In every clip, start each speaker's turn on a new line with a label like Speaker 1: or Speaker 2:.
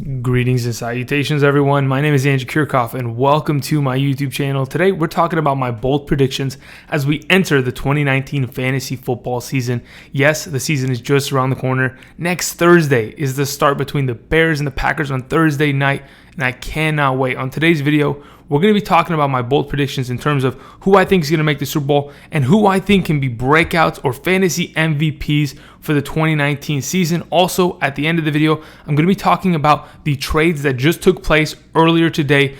Speaker 1: Greetings and salutations, everyone. My name is Andrew Kirchhoff, and welcome to my YouTube channel. Today, we're talking about my bold predictions as we enter the 2019 fantasy football season. Yes, the season is just around the corner. Next Thursday is the start between the Bears and the Packers on Thursday night, and I cannot wait. On today's video, we're going to be talking about my bold predictions in terms of who I think is going to make the Super Bowl and who I think can be breakouts or fantasy MVPs for the 2019 season. Also, at the end of the video, I'm going to be talking about the trades that just took place earlier today,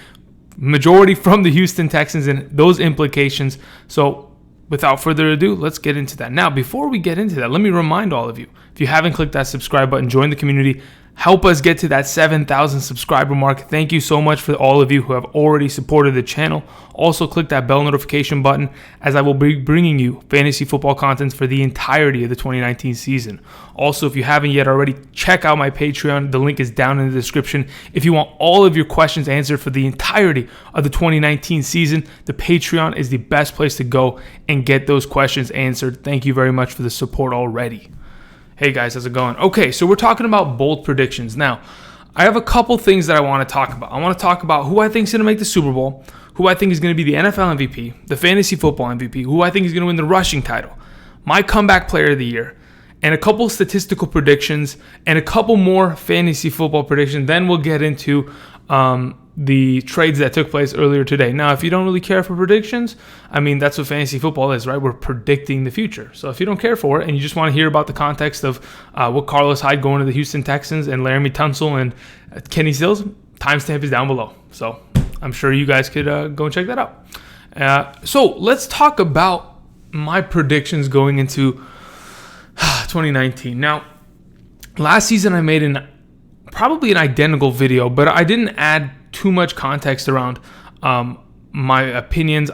Speaker 1: majority from the Houston Texans and those implications. So without further ado, let's get into that. Now, before we get into that, let me remind all of you, if you haven't clicked that subscribe button, join the community. Help us get to that 7,000 subscriber mark. Thank you so much for all of you who have already supported the channel. Also, click that bell notification button as I will be bringing you fantasy football content for the entirety of the 2019 season. Also, if you haven't yet already, check out my Patreon. The link is down in the description. If you want all of your questions answered for the entirety of the 2019 season, the Patreon is the best place to go and get those questions answered. Thank you very much for the support already. Hey guys, how's it going? Okay, so we're talking about bold predictions. Now, I have a couple things that I want to talk about. I want to talk about who I think is going to make the Super Bowl, who I think is going to be the NFL MVP, the fantasy football MVP, who I think is going to win the rushing title, my comeback player of the year, and a couple statistical predictions, and a couple more fantasy football predictions. Then we'll get into the trades that took place earlier today. Now, if you don't really care for predictions, I mean, that's what fantasy football is, right? We're predicting the future. So if you don't care for it and you just want to hear about the context of what Carlos Hyde going to the Houston Texans and Laramie Tunsil and Kenny Stills, timestamp is down below. So I'm sure you guys could go and check that out. So let's talk about my predictions going into 2019. Now, last season I made probably an identical video, but I didn't add too much context around my opinions.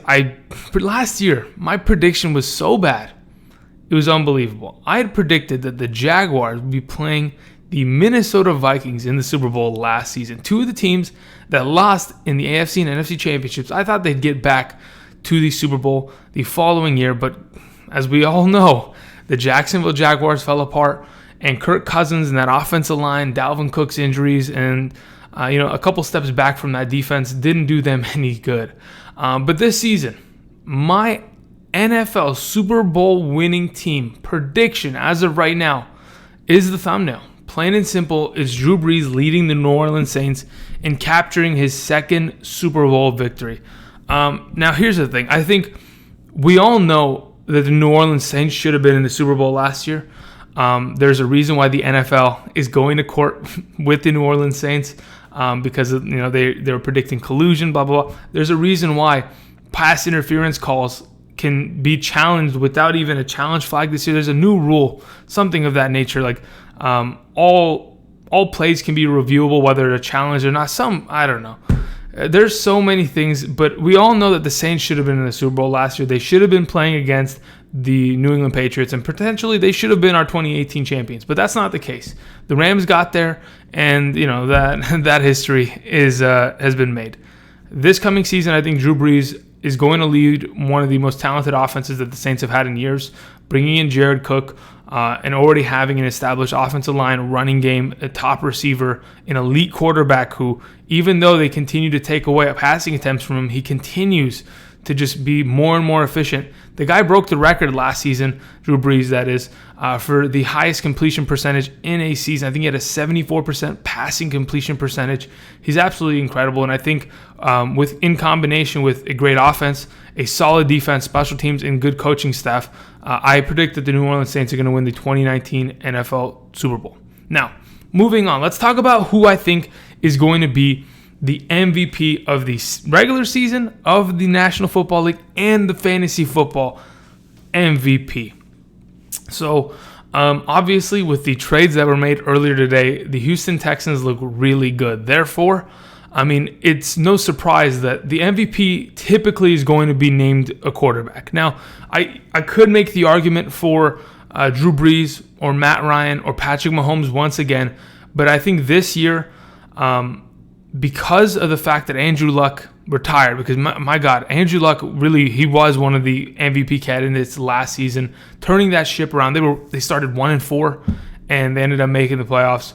Speaker 1: Last year, my prediction was so bad, it was unbelievable. I had predicted that the Jaguars would be playing the Minnesota Vikings in the Super Bowl last season. Two of the teams that lost in the AFC and NFC championships. I thought they'd get back to the Super Bowl the following year, but as we all know, the Jacksonville Jaguars fell apart, and Kirk Cousins and that offensive line, Dalvin Cook's injuries, and a couple steps back from that defense didn't do them any good. But this season, my NFL Super Bowl winning team prediction as of right now is the thumbnail. Plain and simple, it's Drew Brees leading the New Orleans Saints and capturing his second Super Bowl victory. Now, here's the thing. I think we all know that the New Orleans Saints should have been in the Super Bowl last year. There's a reason why the NFL is going to court with the New Orleans Saints because of, they were predicting collusion, blah, blah, blah. There's a reason why pass interference calls can be challenged without even a challenge flag this year. There's a new rule, something of that nature, like all plays can be reviewable, whether it's a challenge or not. I don't know. There's so many things, but we all know that the Saints should have been in the Super Bowl last year. They should have been playing against the New England Patriots, and potentially they should have been our 2018 champions, but that's not the case. The Rams got there, and that history has been made. This coming season, I think Drew Brees is going to lead one of the most talented offenses that the Saints have had in years, bringing in Jared Cook, and already having an established offensive line, running game, a top receiver, an elite quarterback who, even though they continue to take away passing attempts from him, he continues to just be more and more efficient. The guy broke the record last season, Drew Brees, that is, for the highest completion percentage in a season. I think he had a 74% passing completion percentage. He's absolutely incredible, and I think in combination with a great offense, a solid defense, special teams, and good coaching staff, I predict that the New Orleans Saints are going to win the 2019 NFL Super Bowl. Now, moving on, let's talk about who I think is going to be the MVP of the regular season, of the National Football League, and the fantasy football MVP. So, obviously, with the trades that were made earlier today, the Houston Texans look really good. Therefore, I mean, it's no surprise that the MVP typically is going to be named a quarterback. Now, I could make the argument for Drew Brees or Matt Ryan or Patrick Mahomes once again, but I think this year, because of the fact that Andrew Luck retired, because my God, Andrew Luck really, he was one of the MVP candidates last season, turning that ship around. They started 1-4 and they ended up making the playoffs.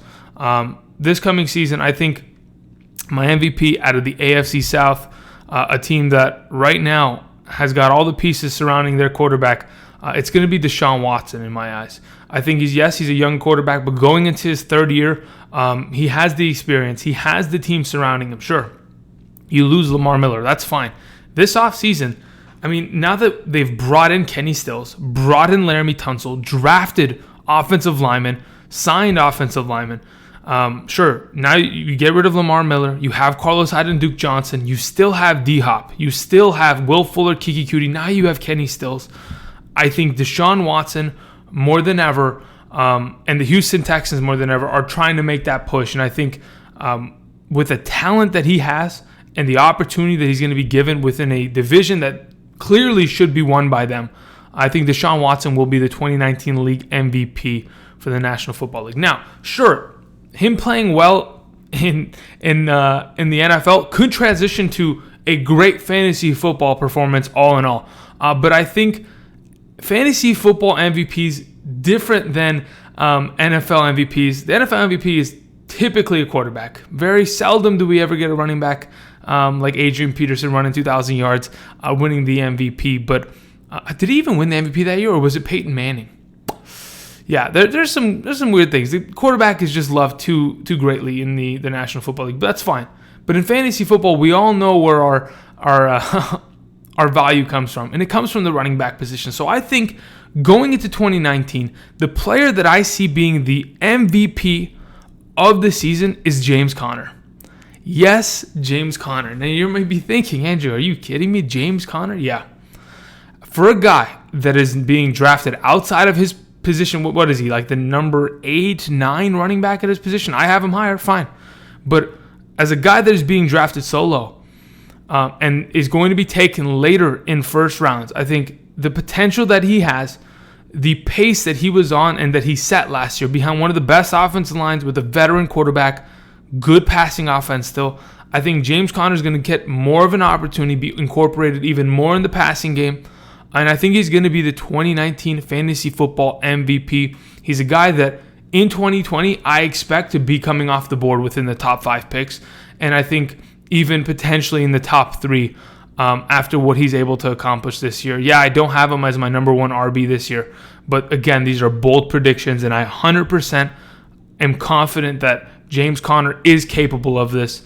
Speaker 1: this coming season, I think my MVP out of the AFC South, a team that right now has got all the pieces surrounding their quarterback, it's going to be Deshaun Watson in my eyes. I think he's a young quarterback, but going into his third year, he has the experience. He has the team surrounding him. Sure, you lose Lamar Miller. That's fine. This offseason, I mean, now that they've brought in Kenny Stills, brought in Laramie Tunsil, drafted offensive linemen, signed offensive linemen, sure, now you get rid of Lamar Miller. You have Carlos Hyde and Duke Johnson. You still have D-Hop. You still have Will Fuller, Kiki Cutie. Now you have Kenny Stills. I think Deshaun Watson, more than ever, and the Houston Texans more than ever, are trying to make that push. And I think with the talent that he has and the opportunity that he's going to be given within a division that clearly should be won by them, I think Deshaun Watson will be the 2019 league MVP for the National Football League. Now, sure, him playing well in the NFL could transition to a great fantasy football performance all in all. But I think fantasy football MVPs different than NFL MVPs. The NFL MVP is typically a quarterback. Very seldom do we ever get a running back like Adrian Peterson running 2,000 yards, winning the MVP. But did he even win the MVP that year, or was it Peyton Manning? Yeah, there's some weird things. The quarterback is just loved too greatly in the National Football League, but that's fine. But in fantasy football, we all know where our value comes from, and it comes from the running back position. So I think going into 2019, the player that I see being the MVP of the season is James Conner. Yes, James Conner. Now you might be thinking, Andrew, are you kidding me? James Conner? Yeah. For a guy that is being drafted outside of his position, what is he, like the number 8, 9 running back at his position? I have him higher, fine. But as a guy that is being drafted so low and is going to be taken later in first rounds, I think the potential that he has, the pace that he was on and that he set last year behind one of the best offensive lines with a veteran quarterback, good passing offense still, I think James Conner is going to get more of an opportunity, be incorporated even more in the passing game. And I think he's going to be the 2019 fantasy football MVP. He's a guy that in 2020, I expect to be coming off the board within the top 5 picks. And I think even potentially in the top 3 after what he's able to accomplish this year. Yeah, I don't have him as my number 1 RB this year. But again, these are bold predictions, and I 100% am confident that James Conner is capable of this.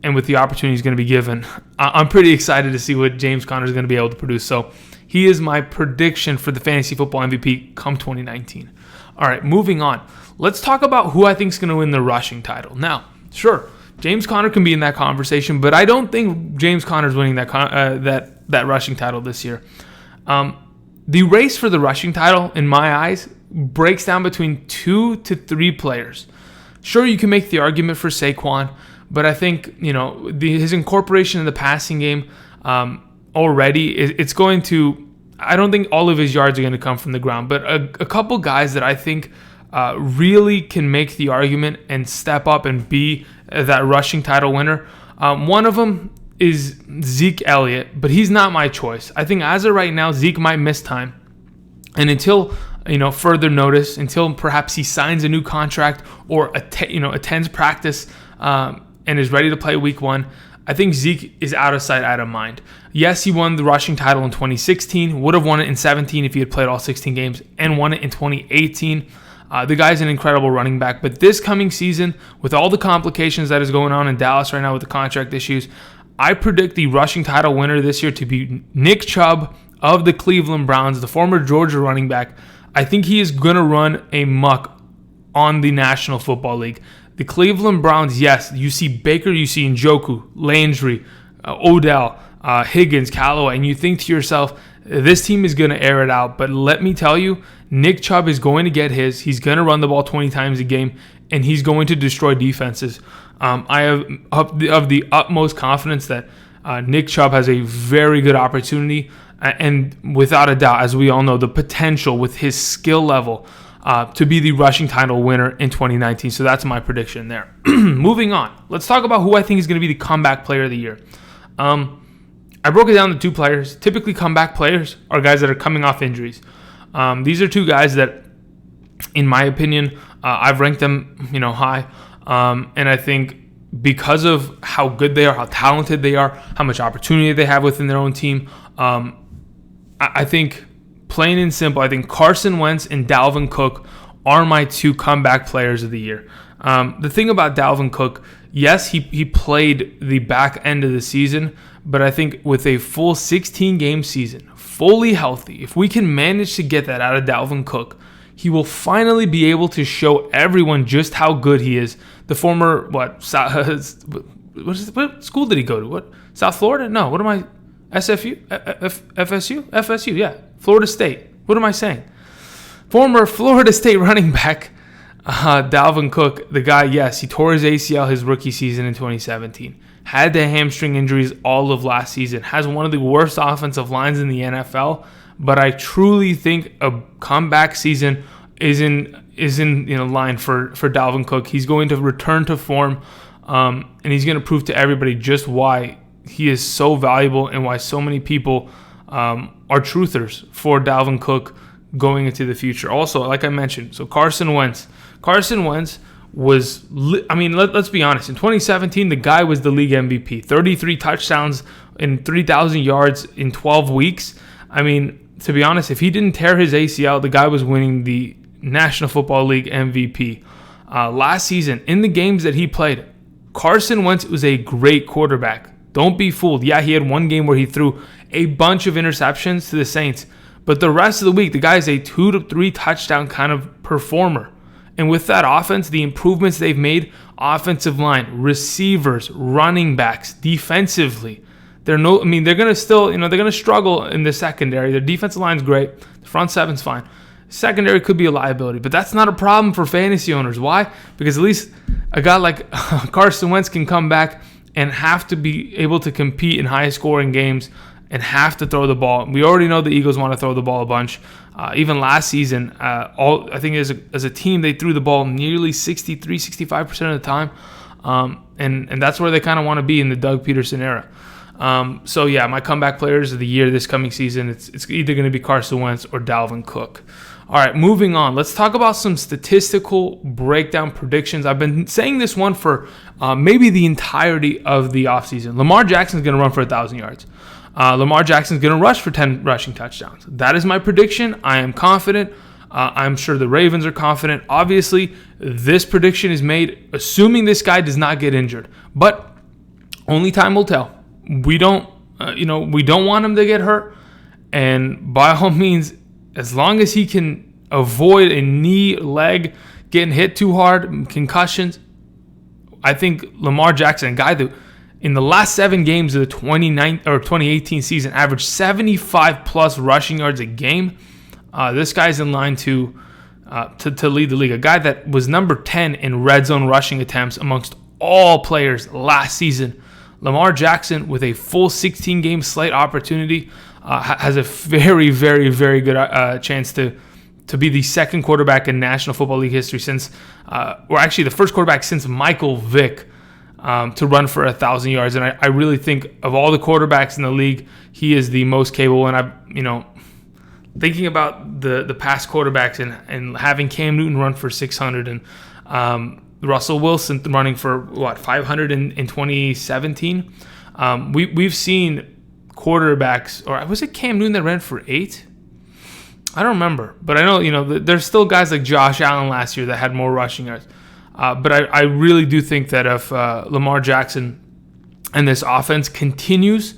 Speaker 1: And with the opportunity he's going to be given, I'm pretty excited to see what James Conner is going to be able to produce. So he is my prediction for the fantasy football MVP come 2019. All right, moving on. Let's talk about who I think is going to win the rushing title. Now, sure, James Conner can be in that conversation, but I don't think James Conner is winning that rushing title this year. The race for the rushing title, in my eyes, breaks down between 2 to 3 players. Sure, you can make the argument for Saquon, but I think his incorporation in the passing game already, it's going to. I don't think all of his yards are going to come from the ground, but a couple guys that I think really can make the argument and step up and be that rushing title winner. One of them is Zeke Elliott, but he's not my choice. I think as of right now, Zeke might miss time, and until further notice, until perhaps he signs a new contract or attends practice and is ready to play week 1, I think Zeke is out of sight, out of mind. Yes, he won the rushing title in 2016, would have won it in 17 if he had played all 16 games, and won it in 2018. The guy's an incredible running back, but this coming season, with all the complications that is going on in Dallas right now with the contract issues, I predict the rushing title winner this year to be Nick Chubb of the Cleveland Browns, the former Georgia running back. I think he is going to run amok on the National Football League. The Cleveland Browns, yes, you see Baker, you see Njoku, Landry, Odell, Higgins, Callaway, and you think to yourself, this team is going to air it out. But let me tell you, Nick Chubb is going to get his. He's going to run the ball 20 times a game, and he's going to destroy defenses. I have of the utmost confidence that Nick Chubb has a very good opportunity, and without a doubt, as we all know, the potential with his skill level to be the rushing title winner in 2019. So that's my prediction there. Moving on, let's talk about who I think is going to be the comeback player of the year. I broke it down to 2 players. Typically, comeback players are guys that are coming off injuries. These are 2 guys that in my opinion. I've ranked them, high. And I think because of how good they are, how talented they are, how much opportunity they have within their own team, I think, plain and simple, I think Carson Wentz and Dalvin Cook are my two comeback players of the year. The thing about Dalvin Cook, yes, he played the back end of the season, but I think with a full 16-game season, fully healthy, if we can manage to get that out of Dalvin Cook, he will finally be able to show everyone just how good he is. The former, what school did he go to? What, South Florida? No, what am I, SFU? FSU? FSU, yeah, Florida State. What am I saying? Former Florida State running back, Dalvin Cook, the guy, yes, he tore his ACL his rookie season in 2017. Had the hamstring injuries all of last season. Has one of the worst offensive lines in the NFL. But I truly think a comeback season is in line for Dalvin Cook. He's going to return to form, and he's going to prove to everybody just why he is so valuable and why so many people are truthers for Dalvin Cook going into the future. Also, like I mentioned, so Carson Wentz was, let's be honest. In 2017, the guy was the league MVP. 33 touchdowns and 3,000 yards in 12 weeks. To be honest, if he didn't tear his ACL, the guy was winning the National Football League MVP. Last season, in the games that he played, Carson Wentz was a great quarterback. Don't be fooled. Yeah, he had one game where he threw a bunch of interceptions to the Saints, but the rest of the week, the guy is a 2 to 3 touchdown kind of performer. And with that offense, the improvements they've made, offensive line, receivers, running backs, defensively, they're going to still, they're going to struggle in the secondary. Their defensive line's great. The front seven's fine. Secondary could be a liability, but that's not a problem for fantasy owners. Why? Because at least a guy like Carson Wentz can come back and have to be able to compete in high-scoring games and have to throw the ball. We already know the Eagles want to throw the ball a bunch. Even last season, I think as a team, they threw the ball nearly 63, 65% of the time. And that's where they kind of want to be in the Doug Peterson era. My comeback players of the year this coming season, it's either going to be Carson Wentz or Dalvin Cook. All right, moving on. Let's talk about some statistical breakdown predictions. I've been saying this one for maybe the entirety of the offseason. Lamar Jackson's going to run for 1,000 yards. Lamar Jackson's going to rush for 10 rushing touchdowns. That is my prediction. I am confident. I'm sure the Ravens are confident. Obviously, this prediction is made assuming this guy does not get injured. But only time will tell. We don't want him to get hurt. And by all means, as long as he can avoid a knee, leg, getting hit too hard, concussions, I think Lamar Jackson, a guy that in the last 7 games of the 2018 season averaged 75 plus rushing yards a game. This guy's in line to lead the league. A guy that was number 10 in red zone rushing attempts amongst all players last season. Lamar Jackson, with a full 16-game slate opportunity, has a very, very, very good chance to be the second quarterback in National Football League history the first quarterback since Michael Vick to run for 1,000 yards. And I really think of all the quarterbacks in the league, he is the most capable. And thinking about the past quarterbacks and having Cam Newton run for 600 and Russell Wilson running for 500 in 2017. We've seen quarterbacks, or was it Cam Newton that ran for 8? I don't remember, but I know there's still guys like Josh Allen last year that had more rushing yards. But I really do think that if Lamar Jackson and this offense continues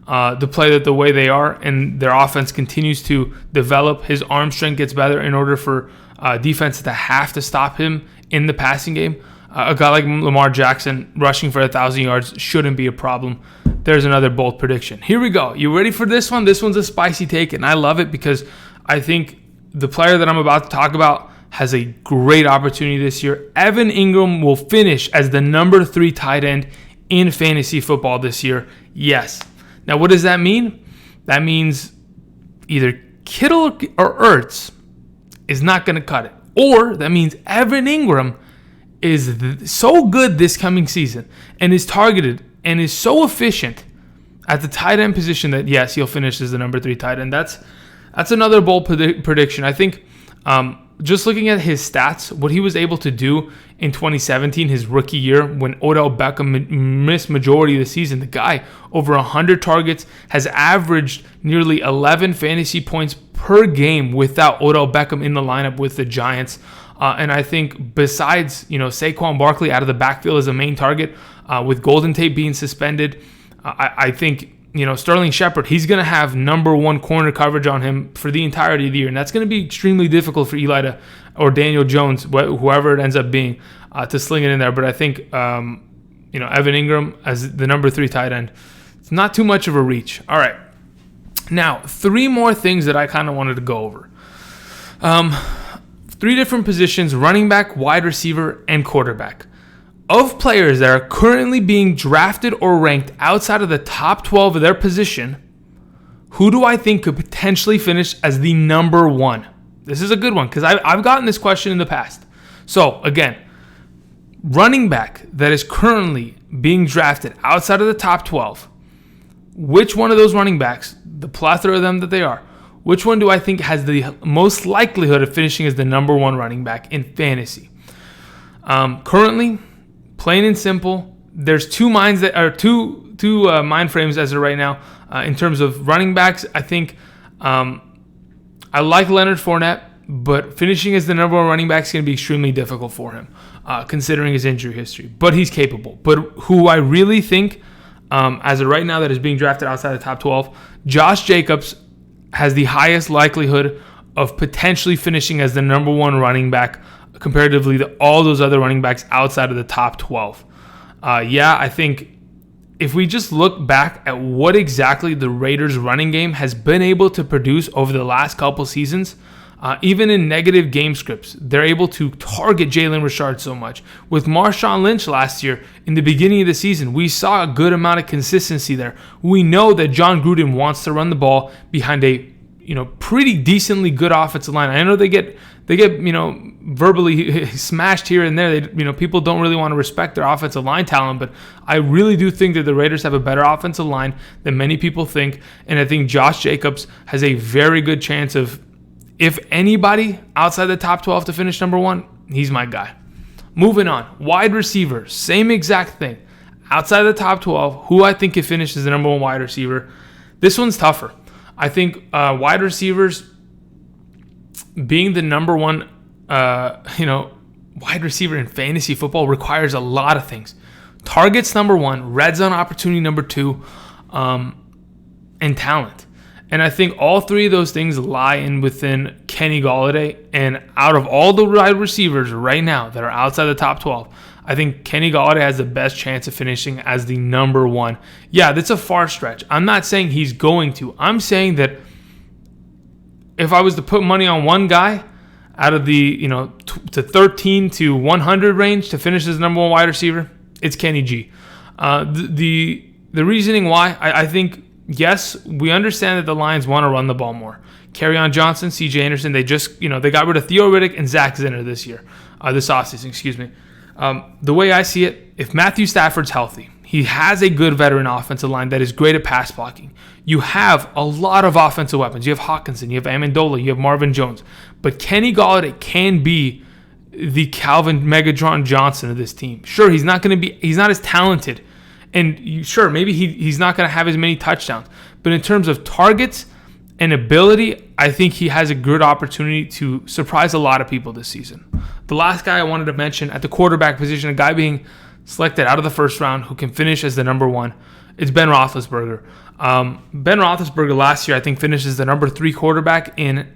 Speaker 1: to play the way they are, and their offense continues to develop, his arm strength gets better in order for defense to have to stop him in the passing game. A guy like Lamar Jackson rushing for 1,000 yards shouldn't be a problem. There's another bold prediction. Here we go. You ready for this one? This one's a spicy take, and I love it because I think the player that I'm about to talk about has a great opportunity this year. Evan Ingram will finish as the number 3 tight end in fantasy football this year. Yes. Now, what does that mean? That means either Kittle or Ertz is not going to cut it. Or that means Evan Ingram is so good this coming season and is targeted and is so efficient at the tight end position that, yes, he'll finish as the number 3 tight end. That's another bold prediction. I think just looking at his stats, what he was able to do in 2017, his rookie year, when Odell Beckham missed majority of the season, the guy over 100 targets, has averaged nearly 11 fantasy points per game without Odell Beckham in the lineup with the Giants. And I think besides, Saquon Barkley out of the backfield as a main target, with Golden Tate being suspended, I think, Sterling Shepard, he's going to have number one corner coverage on him for the entirety of the year. And that's going to be extremely difficult for Eli or Daniel Jones, whoever it ends up being, to sling it in there. But I think, Evan Ingram as the number 3 tight end, it's not too much of a reach. All right. Now, 3 more things that I kind of wanted to go over. 3 different positions: running back, wide receiver, and quarterback. Of players that are currently being drafted or ranked outside of the top 12 of their position, who do I think could potentially finish as the number 1? This is a good one because I've gotten this question in the past. So, again, running back that is currently being drafted outside of the top 12, which one of those running backs, the plethora of them that they are, which one do I think has the most likelihood of finishing as the number 1 running back in fantasy? Currently, plain and simple, there's two mind frames as of right now in terms of running backs. I think I like Leonard Fournette, but finishing as the number 1 running back is going to be extremely difficult for him, considering his injury history. But he's capable. But who I really think, as of right now, that is being drafted outside the top 12, Josh Jacobs has the highest likelihood of potentially finishing as the number 1 running back comparatively to all those other running backs outside of the top 12. I think if we just look back at what exactly the Raiders' running game has been able to produce over the last couple seasons, even in negative game scripts, they're able to target Jalen Richard so much. With Marshawn Lynch last year, in the beginning of the season, we saw a good amount of consistency there. We know that John Gruden wants to run the ball behind a pretty decently good offensive line. I know they get verbally smashed here and there. People don't really want to respect their offensive line talent, but I really do think that the Raiders have a better offensive line than many people think, and I think Josh Jacobs has a very good chance of, if anybody outside the top 12 to finish number 1, he's my guy. Moving on, wide receiver, same exact thing. Outside the top 12, who I think could finish as the number 1 wide receiver. This one's tougher. I think wide receivers being the number 1, wide receiver in fantasy football requires a lot of things. Targets, number 1, red zone opportunity, number 2, and talent. And I think all 3 of those things lie in within Kenny Golladay. And out of all the wide receivers right now that are outside the top 12, I think Kenny Golladay has the best chance of finishing as the number 1. Yeah, that's a far stretch. I'm not saying he's going to. I'm saying that if I was to put money on one guy out of the to 13 to 100 range to finish as the number 1 wide receiver, it's Kenny G. The reasoning why, I think, yes, we understand that the Lions want to run the ball more. Kerryon Johnson, C.J. Anderson, they just they got rid of Theo Riddick and Zach Zinner this offseason, excuse me. The way I see it, if Matthew Stafford's healthy, he has a good veteran offensive line that is great at pass blocking. You have a lot of offensive weapons. You have Hawkinson, you have Amendola, you have Marvin Jones. But Kenny Golladay can be the Calvin Megatron Johnson of this team. Sure, he's not as talented. And sure, maybe he's not going to have as many touchdowns. But in terms of targets and ability, I think he has a good opportunity to surprise a lot of people this season. The last guy I wanted to mention at the quarterback position, a guy being selected out of the first round who can finish as the number 1, it's Ben Roethlisberger. Ben Roethlisberger last year, I think, finished as the number 3 quarterback in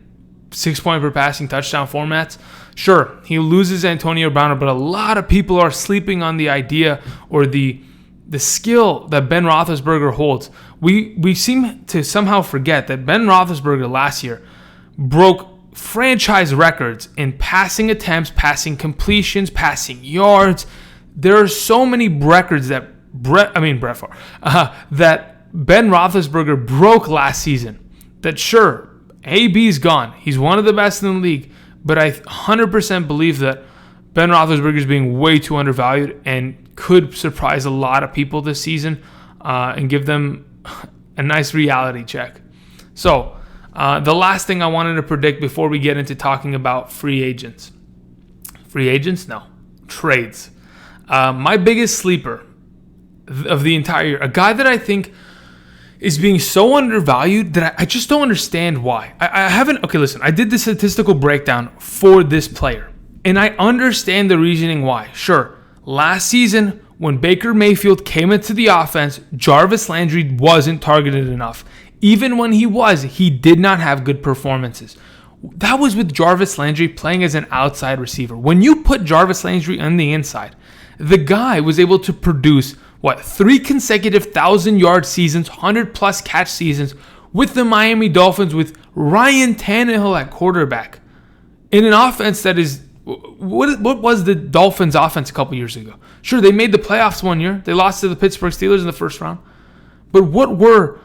Speaker 1: 6-point per passing touchdown formats. Sure, he loses Antonio Brown, but a lot of people are sleeping on the idea or the skill that Ben Roethlisberger holds. We seem to somehow forget that Ben Roethlisberger last year broke franchise records in passing attempts, passing completions, passing yards. There are so many records that that Ben Roethlisberger broke last season. That sure, AB's gone. He's one of the best in the league, but I 100% believe that Ben Roethlisberger is being way too undervalued and could surprise a lot of people this season and give them a nice reality check. So The last thing I wanted to predict before we get into talking about free agents. Free agents? No. Trades. My biggest sleeper of the entire year, a guy that I think is being so undervalued that I just don't understand why. I haven't, okay, listen, I did the statistical breakdown for this player, and I understand the reasoning why. Sure, last season, when Baker Mayfield came into the offense, Jarvis Landry wasn't targeted enough. Even when he was, he did not have good performances. That was with Jarvis Landry playing as an outside receiver. When you put Jarvis Landry on the inside, the guy was able to produce 3 consecutive 1,000-yard seasons, 100-plus catch seasons with the Miami Dolphins with Ryan Tannehill at quarterback in an offense that is, what was the Dolphins' offense a couple years ago? Sure, they made the playoffs one year. They lost to the Pittsburgh Steelers in the first round. But what was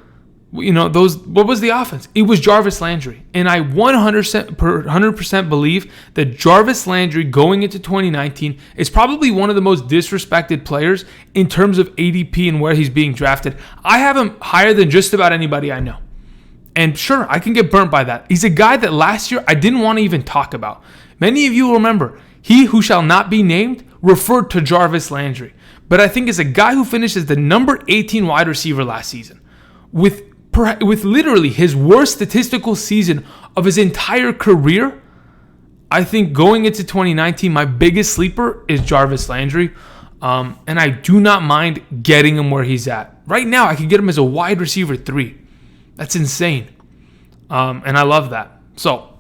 Speaker 1: the offense? It was Jarvis Landry. And I 100% believe that Jarvis Landry going into 2019 is probably one of the most disrespected players in terms of ADP and where he's being drafted. I have him higher than just about anybody I know. And sure, I can get burnt by that. He's a guy that last year I didn't want to even talk about. Many of you will remember, he who shall not be named referred to Jarvis Landry. But I think as a guy who finished as the number 18 wide receiver last season, with literally his worst statistical season of his entire career, I think going into 2019, my biggest sleeper is Jarvis Landry. And I do not mind getting him where he's at. Right now, I can get him as a wide receiver 3. That's insane. And I love that. So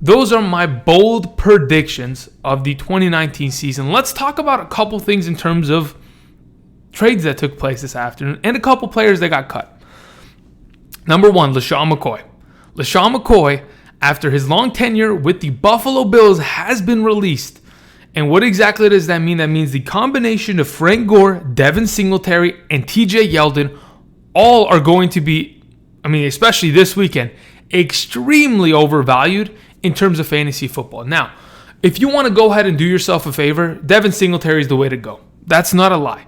Speaker 1: those are my bold predictions of the 2019 season. Let's talk about a couple things in terms of trades that took place this afternoon and a couple players that got cut. Number 1, LeSean McCoy. LeSean McCoy, after his long tenure with the Buffalo Bills, has been released. And what exactly does that mean? That means the combination of Frank Gore, Devin Singletary, and TJ Yeldon all are going to be, especially this weekend, extremely overvalued in terms of fantasy football. Now, if you want to go ahead and do yourself a favor, Devin Singletary is the way to go. That's not a lie.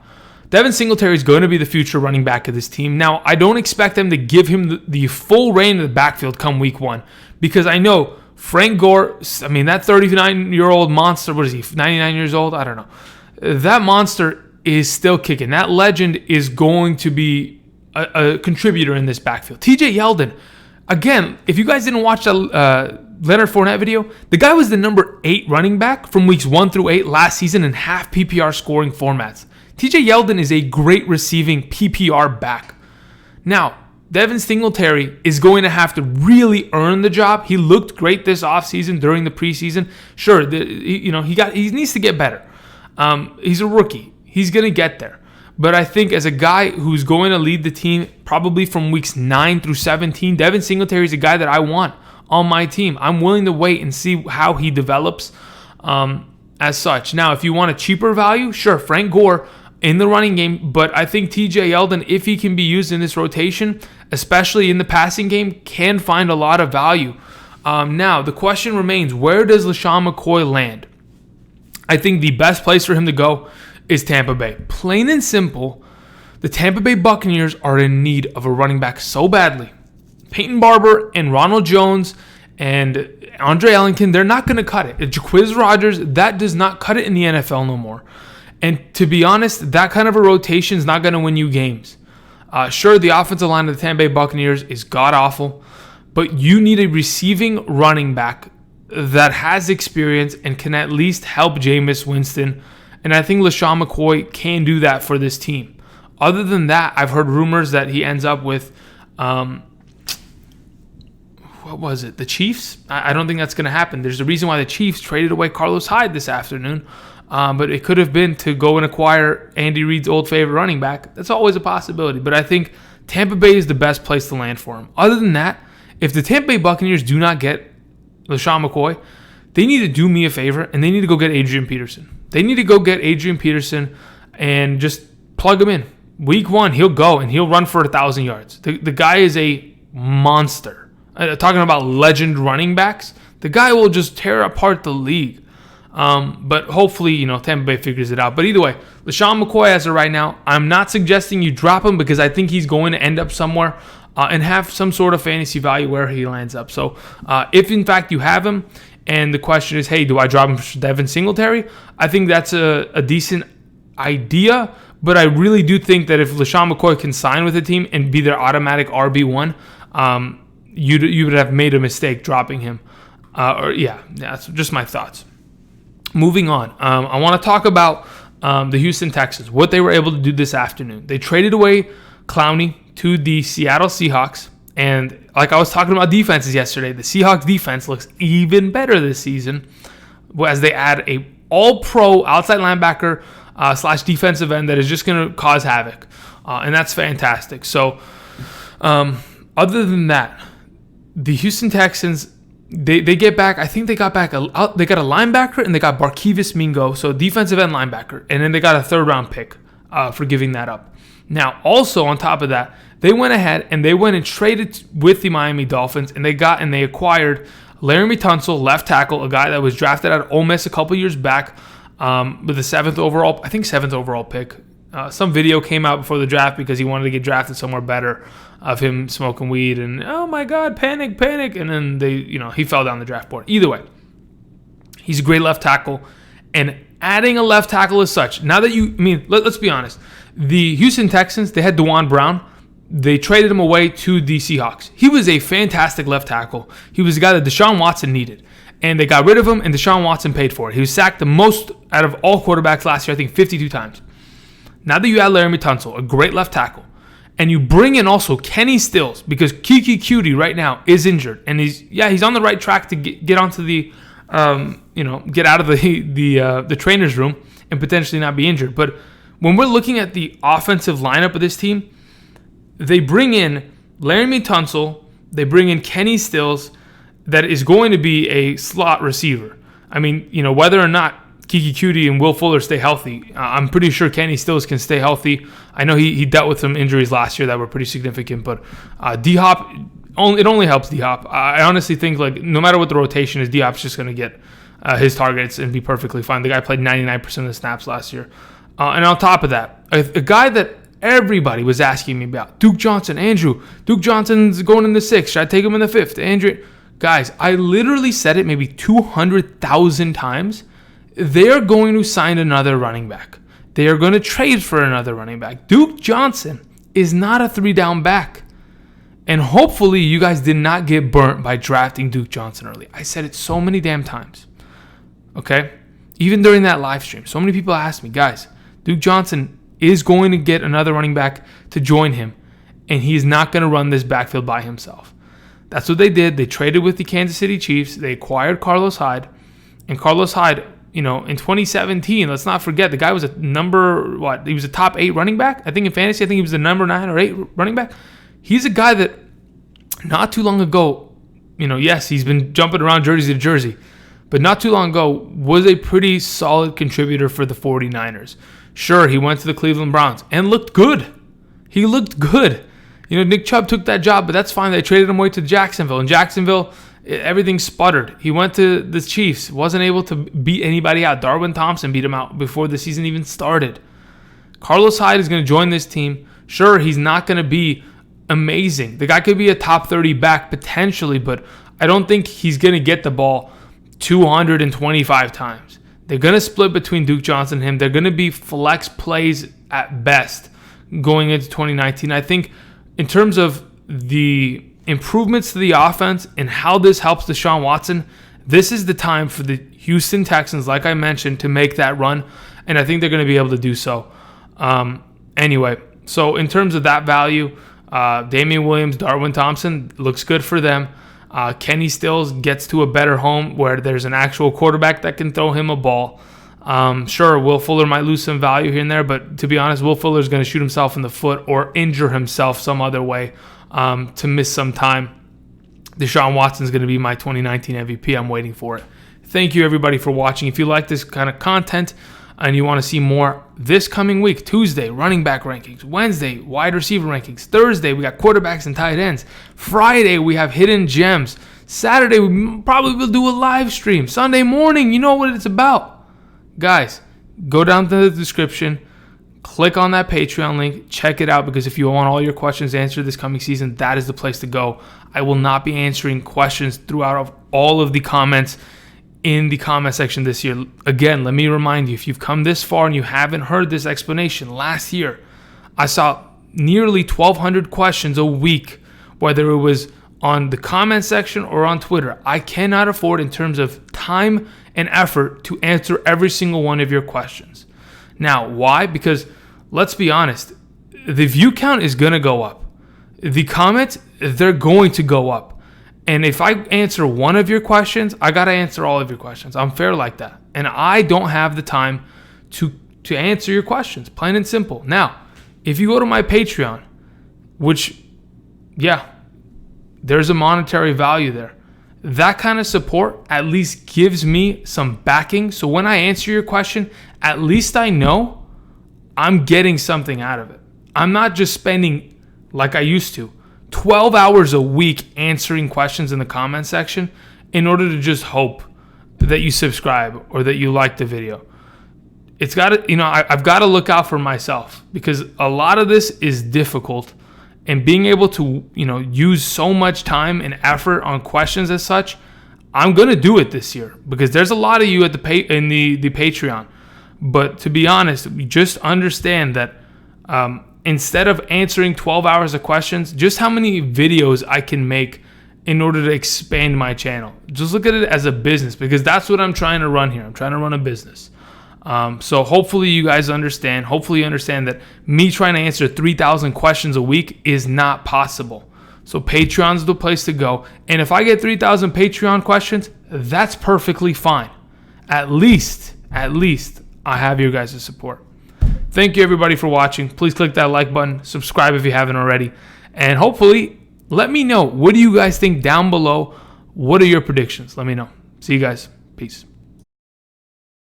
Speaker 1: Devin Singletary is going to be the future running back of this team. Now, I don't expect them to give him the full reign of the backfield come week 1 because I know Frank Gore, that 39-year-old monster, what is he, 99 years old? I don't know. That monster is still kicking. That legend is going to be a contributor in this backfield. TJ Yeldon, again, if you guys didn't watch the Leonard Fournette video, the guy was the number 8 running back from weeks 1 through 8 last season in half PPR scoring formats. TJ Yeldon is a great receiving PPR back. Now, Devin Singletary is going to have to really earn the job. He looked great this offseason during the preseason. Sure, he needs to get better. He's a rookie. He's going to get there. But I think as a guy who's going to lead the team probably from weeks 9 through 17, Devin Singletary is a guy that I want on my team. I'm willing to wait and see how he develops as such. Now, if you want a cheaper value, sure, Frank Gore in the running game, but I think TJ Yeldon, if he can be used in this rotation, especially in the passing game, can find a lot of value. Now, the question remains, where does LeSean McCoy land? I think the best place for him to go is Tampa Bay. Plain and simple, the Tampa Bay Buccaneers are in need of a running back so badly. Peyton Barber and Ronald Jones and Andre Ellington, they're not going to cut it. Jaquiz Rodgers, that does not cut it in the NFL no more. And to be honest, that kind of a rotation is not going to win you games. Sure, the offensive line of the Tampa Bay Buccaneers is god-awful, but you need a receiving running back that has experience and can at least help Jameis Winston. And I think LeSean McCoy can do that for this team. Other than that, I've heard rumors that he ends up with, the Chiefs? I don't think that's going to happen. There's a reason why the Chiefs traded away Carlos Hyde this afternoon. But it could have been to go and acquire Andy Reid's old favorite running back. That's always a possibility. But I think Tampa Bay is the best place to land for him. Other than that, if the Tampa Bay Buccaneers do not get LeSean McCoy, they need to do me a favor, and they need to go get Adrian Peterson. They need to go get Adrian Peterson and just plug him in. Week 1, he'll go, and he'll run for 1,000 yards. The guy is a monster. Talking about legend running backs, the guy will just tear apart the league. But hopefully, Tampa Bay figures it out. But either way, LeSean McCoy as of right now, I'm not suggesting you drop him because I think he's going to end up somewhere. and have some sort of fantasy value where he lands up. So if in fact you have him, and the question is, hey, do I drop him for Devin Singletary? I think that's a decent idea, but I really do think that if LeSean McCoy can sign with the team and be their automatic RB1, you would have made a mistake dropping him. That's just my thoughts. Moving on, I want to talk about the Houston Texans, what they were able to do this afternoon. They traded away Clowney to the Seattle Seahawks, and like I was talking about defenses yesterday, the Seahawks defense looks even better this season as they add a all-pro outside linebacker / defensive end that is just going to cause havoc, and that's fantastic. So other than that, the Houston Texans, they get back, I think they got back, they got a linebacker and they got Barkevius Mingo, so defensive end linebacker, and then they got a third-round pick for giving that up. Now, also on top of that, they went ahead and they went and traded with the Miami Dolphins, and they acquired Laramie Tunsil, left tackle, a guy that was drafted out of Ole Miss a couple years back with the 7th overall pick. Some video came out before the draft because he wanted to get drafted somewhere better of him smoking weed and, oh my God, panic. And then he fell down the draft board. Either way, he's a great left tackle, and adding a left tackle as such. Now that let's be honest. The Houston Texans, they had DeJuan Brown. They traded him away to the Seahawks. He was a fantastic left tackle. He was the guy that Deshaun Watson needed. And they got rid of him, and Deshaun Watson paid for it. He was sacked the most out of all quarterbacks last year, I think 52 times. Now that you add Laramie Tunsil, a great left tackle, and you bring in also Kenny Stills, because Kiki Cutie right now is injured, and he's on the right track to get onto the get out of the trainer's room and potentially not be injured. But when we're looking at the offensive lineup of this team, they bring in Laramie Tunsil, they bring in Kenny Stills, that is going to be a slot receiver. I mean, whether or not Kiki Cutie and Will Fuller stay healthy, I'm pretty sure Kenny Stills can stay healthy. I know he dealt with some injuries last year that were pretty significant, but D-Hop, it only helps D-Hop. I honestly think, no matter what the rotation is, D-Hop's just going to get his targets and be perfectly fine. The guy played 99% of the snaps last year. And on top of that, a guy that everybody was asking me about, Duke Johnson. Andrew, Duke Johnson's going in the 6th. Should I take him in the 5th? Andrew, guys, I literally said it maybe 200,000 times. They're going to sign another running back. They are going to trade for another running back. Duke Johnson is not a 3-down back. And hopefully you guys did not get burnt by drafting Duke Johnson early. I said it so many damn times. Okay? Even during that live stream, so many people asked me, guys, Duke Johnson is going to get another running back to join him, and he's not going to run this backfield by himself. That's what they did. They traded with the Kansas City Chiefs. They acquired Carlos Hyde. And Carlos Hyde, in 2017, let's not forget, the guy was he was a top 8 running back. I think in fantasy, he was the number 9 or 8 running back. He's a guy that not too long ago, yes, he's been jumping around jersey to jersey, but not too long ago was a pretty solid contributor for the 49ers. Sure, he went to the Cleveland Browns and looked good. He looked good. Nick Chubb took that job, but that's fine. They traded him away to Jacksonville. In Jacksonville, everything sputtered. He went to the Chiefs, wasn't able to beat anybody out. Darwin Thompson beat him out before the season even started. Carlos Hyde is going to join this team. Sure, he's not going to be amazing. The guy could be a top 30 back potentially, but I don't think he's going to get the ball 225 times. They're going to split between Duke Johnson and him. They're going to be flex plays at best going into 2019. I think in terms of the improvements to the offense and how this helps Deshaun Watson, this is the time for the Houston Texans, like I mentioned, to make that run, and I think they're going to be able to do so. Anyway, so in terms of that value, Damian Williams, Darwin Thompson, looks good for them. Kenny Stills gets to a better home where there's an actual quarterback that can throw him a ball. Sure, Will Fuller might lose some value here and there, but to be honest, Will Fuller is going to shoot himself in the foot or injure himself some other way to miss some time. Deshaun Watson is going to be my 2019 MVP. I'm waiting for it. Thank you, everybody, for watching. If you like this kind of content and you want to see more this coming week, Tuesday, running back rankings. Wednesday, wide receiver rankings. Thursday, we got quarterbacks and tight ends. Friday, we have hidden gems. Saturday, we probably will do a live stream. Sunday morning, you know what it's about. Guys, go down to the description. click on that Patreon link, check it out, because if you want all your questions answered this coming season, that is the place to go. I will not be answering questions throughout all of the comments in the comment section this year. Again, let me remind you, if you've come this far and you haven't heard this explanation, last year I saw nearly 1,200 questions a week, whether it was on the comment section or on Twitter. I cannot afford, in terms of time and effort, to answer every single one of your questions. Now, why? Because let's be honest, the view count is going to go up. The comments, they're going to go up. And if I answer one of your questions, I got to answer all of your questions. I'm fair like that. And I don't have the time to answer your questions, plain and simple. Now, if you go to my Patreon, which, yeah, there's a monetary value there. That kind of support at least gives me some backing. So when I answer your question, at least I know I'm getting something out of it. I'm not just spending, like I used to, 12 hours a week answering questions in the comment section in order to just hope that you subscribe or that you like the video. It's got to, I've got to look out for myself, because a lot of this is difficult, and being able to, use so much time and effort on questions as such, I'm going to do it this year, because there's a lot of you at the Patreon. But to be honest, just understand that instead of answering 12 hours of questions, just how many videos I can make in order to expand my channel. Just look at it as a business, because that's what I'm trying to run here. I'm trying to run a business. So hopefully you guys understand. Hopefully you understand that me trying to answer 3,000 questions a week is not possible. So Patreon's the place to go. And if I get 3,000 Patreon questions, that's perfectly fine. At least I have your guys' support. Thank you, everybody, for watching. Please click that like button. Subscribe if you haven't already. And hopefully, let me know. What do you guys think down below? What are your predictions? Let me know. See you guys. Peace.